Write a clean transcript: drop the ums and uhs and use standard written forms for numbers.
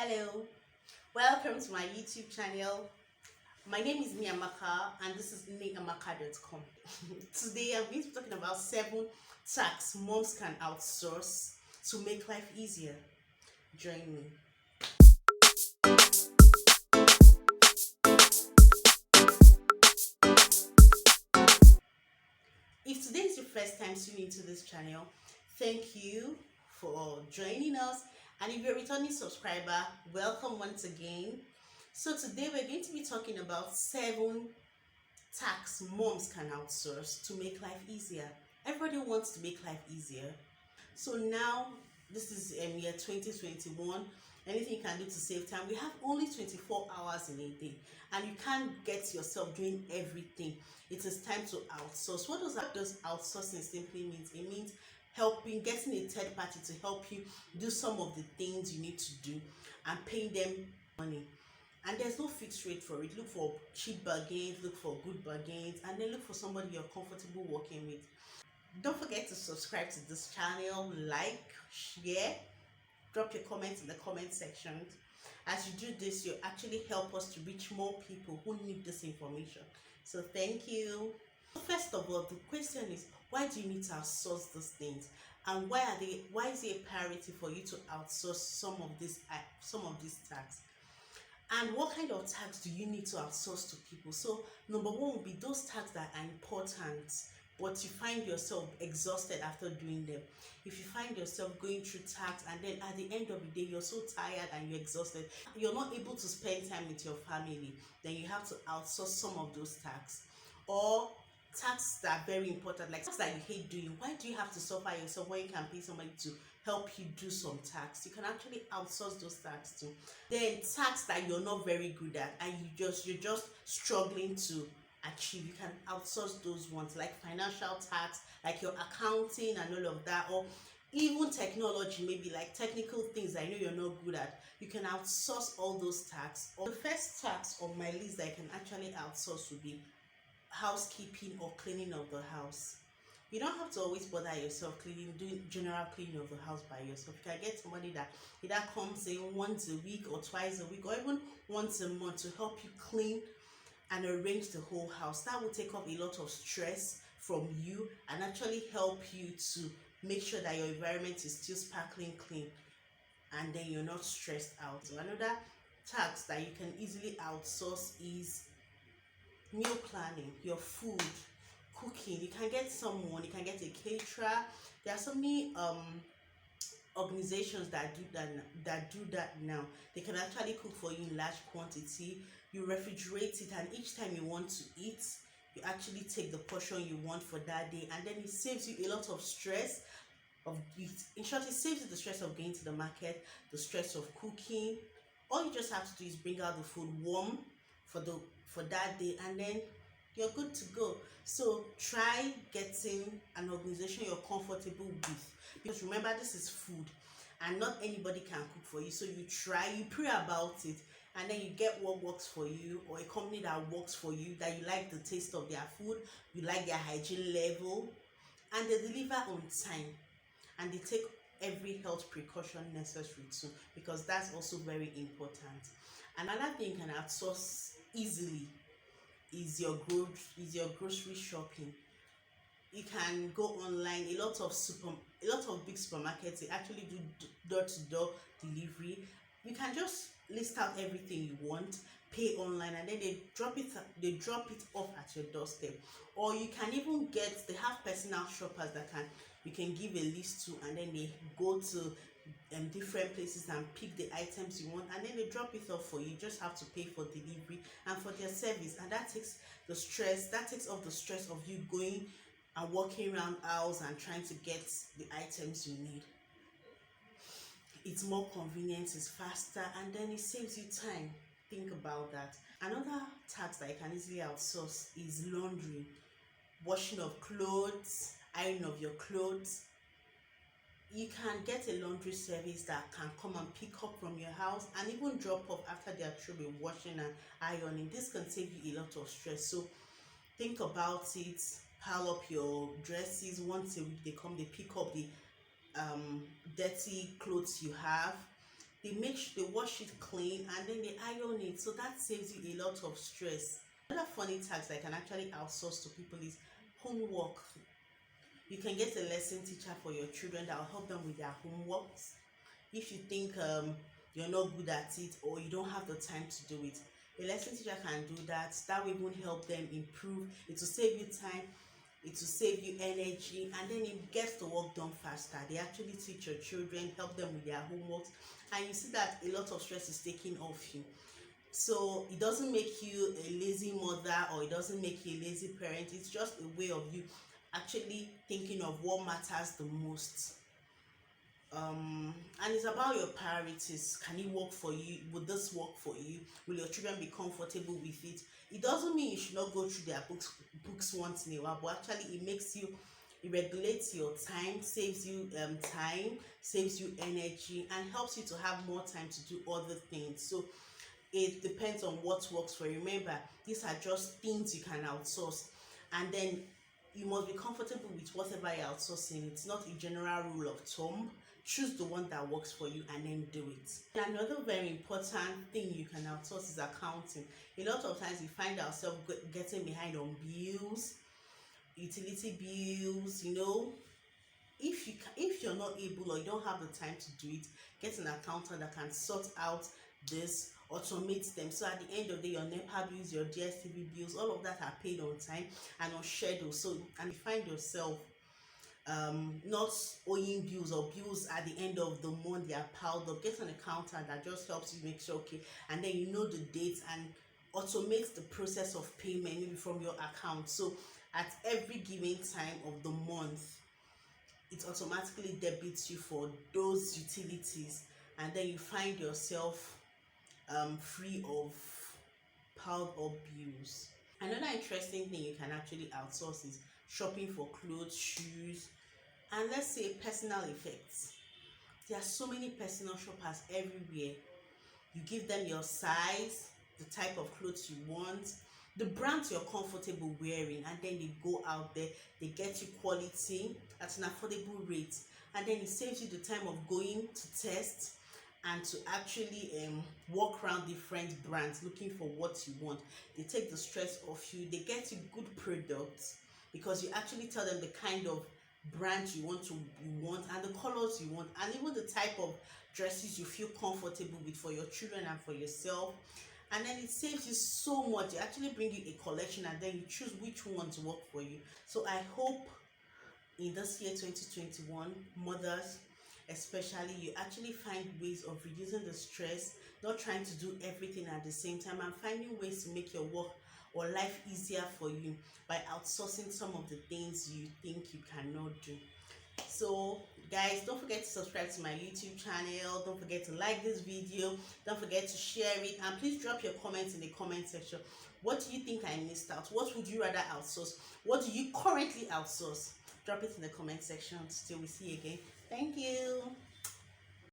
Hello, welcome to my YouTube channel. My name is Nneamaka and this is Nneamakadotcom. Today I'm going to be talking about 7 tasks moms can outsource to make life easier. Join me. If today is your first time tuning into this channel, thank you for joining us. And if you're a returning subscriber, welcome once again. So today we're going to be talking about 7 tasks moms can outsource to make life easier. Everybody wants to make life easier. So now this is year 2021. Anything you can do to save time. We have only 24 hours in a day and you can't get yourself doing everything. It is time to outsource. What does outsourcing simply means? It means getting a third party to help you do some of the things you need to do and paying them money. And there's no fixed rate for it. Look for cheap bargains, look for good bargains, and then look for somebody you're comfortable working with. Don't forget to subscribe to this channel, like, share, drop your comments in the comment section. As you do this, you actually help us to reach more people who need this information. So thank you. First of all, the question is, why do you need to outsource these things? And why is it a priority for you to outsource some of these tasks? And what kind of tasks do you need to outsource to people? So number one would be those tasks that are important, but you find yourself exhausted after doing them. If you find yourself going through tasks and then at the end of the day you're so tired and you're exhausted, you're not able to spend time with your family, then you have to outsource some of those tasks. Or tasks that are very important, like tasks that you hate doing. Why do you have to suffer yourself when you can pay somebody to help you do some tasks? You can actually outsource those tasks too. Then tasks that you're not very good at and you're just struggling to achieve, you can outsource those ones, like financial tasks, like your accounting and all of that, or even technology, maybe like technical things I know you're not good at. You can outsource all those tasks. The first task on my list that I can actually outsource would be housekeeping or cleaning of the house. You don't have to always bother yourself doing general cleaning of the house by yourself. You can get somebody that either comes in once a week or twice a week or even once a month to help you clean and arrange the whole house. That will take off a lot of stress from you and actually help you to make sure that your environment is still sparkling clean and then you're not stressed out. So another task that you can easily outsource is meal planning, your food, cooking. You can get someone, you can get a caterer. There are so many organizations that do that now. They can actually cook for you in large quantity. You refrigerate it, and each time you want to eat, you actually take the portion you want for that day, and then it saves you a lot of stress of it. In short, it saves you the stress of going to the market, the stress of cooking. All you just have to do is bring out the food warm for that day, and then you're good to go. So try getting an organization you're comfortable with, because remember, this is food and not anybody can cook for you. So you pray about it, and then you get what works for you, or a company that works for you, that you like the taste of their food, you like their hygiene level, and they deliver on time, and they take every health precaution necessary too, because that's also very important. Another thing you can outsource easily is your grocery shopping. You can go online. A lot of big supermarkets, they actually do door-to-door delivery. You can just list out everything you want, pay online, and then they drop it off at your doorstep. Or you can even they have personal shoppers that you can give a list to, and then they go to different places and pick the items you want, and then they drop it off for you. You just have to pay for delivery and for their service, and that takes off the stress of you going and walking around aisles and trying to get the items you need. It's more convenient, it's faster, and then it saves you time. Think about that. Another task that you can easily outsource is laundry, washing of clothes, ironing of your clothes. You can get a laundry service that can come and pick up from your house and even drop off after they are through washing and ironing. This can save you a lot of stress. So think about it. Pile up your dresses. Once a week they come, they pick up the dirty clothes you have. they wash it clean and then they iron it, so that saves you a lot of stress. Another funny task that I can actually outsource to people is homework. You can get a lesson teacher for your children that will help them with their homeworks. If you think you're not good at it or you don't have the time to do it, a lesson teacher can do that. That will even help them improve. It will save you time, it will save you energy, and then it gets the work done faster. They actually teach your children, help them with their homeworks, and you see that a lot of stress is taken off you. So it doesn't make you a lazy mother or it doesn't make you a lazy parent. It's just a way of you actually thinking of what matters the most. And it's about your priorities. Can it work for you? Will this work for you? Will your children be comfortable with it? It doesn't mean you should not go through their books once in a while, but actually it regulates your time, saves you time, saves you energy, and helps you to have more time to do other things. So it depends on what works for you. Remember, these are just things you can outsource, and then you must be comfortable with whatever you're outsourcing. It's not a general rule of thumb. Choose the one that works for you and then do it. Another very important thing you can outsource is accounting. A lot of times we find ourselves getting behind on bills, utility bills. If you're not able or you don't have the time to do it, get an accountant that can sort out this, automate them, so at the end of the day your NEPA bills, your DSTV bills, all of that are paid on time and on schedule. So, and you find yourself not owing bills or bills at the end of the month they are piled up, get an accountant that just helps you make sure, okay, and then you know the dates and automates the process of payment maybe from your account. So at every given time of the month, it automatically debits you for those utilities, and then you find yourself free of piled up bills. Another interesting thing you can actually outsource is shopping for clothes, shoes, and let's say personal effects. There are so many personal shoppers everywhere. You give them your size, the type of clothes you want, the brands you're comfortable wearing, and then they go out there, they get you quality at an affordable rate, and then it saves you the time of going to test and to actually walk around different brands looking for what you want. They take the stress off you, they get you good products because you actually tell them the kind of brand you want and the colors you want, and even the type of dresses you feel comfortable with for your children and for yourself. And then it saves you so much. They actually bring you a collection and then you choose which one to work for you. So I hope in this year 2021, mothers especially, you actually find ways of reducing the stress, not trying to do everything at the same time, and finding ways to make your work or life easier for you by outsourcing some of the things you think you cannot do. So guys, don't forget to subscribe to my YouTube channel, don't forget to like this video, don't forget to share it, and please drop your comments in the comment section. What do you think I missed out? What would you rather outsource? What do you currently outsource? Drop it in the comment section. Till we see you again. Thank you.